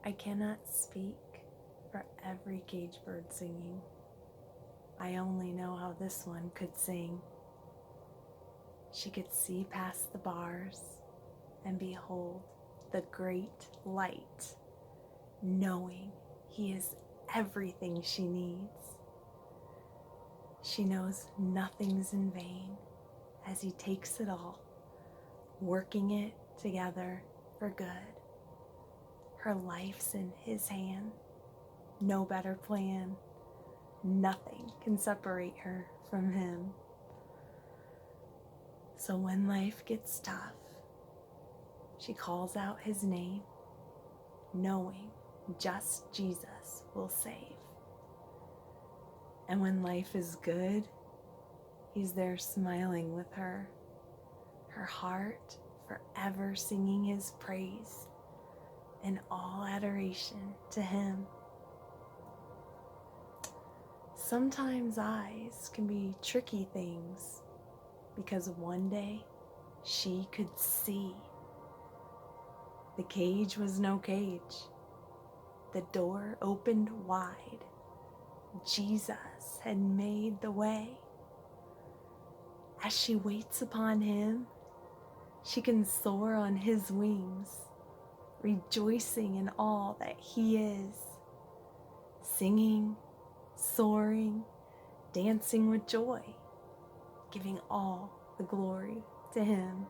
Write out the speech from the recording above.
I cannot speak for every cage bird singing. I only know how this one could sing. She could see past the bars and behold the great light, knowing he is everything she needs. She knows nothing's in vain as he takes it all, working it together for good. Her life's in his hand, no better plan. Nothing can separate her from him. So when life gets tough, she calls out his name, knowing just Jesus will save. And when life is good, he's there smiling with her, her heart forever singing his praise and all adoration to him. Sometimes eyes can be tricky things, because one day she could see. The cage was no cage. The door opened wide. Jesus had made the way. As she waits upon him, she can soar on his wings, rejoicing in all that he is, singing, soaring, dancing with joy, giving all the glory to him.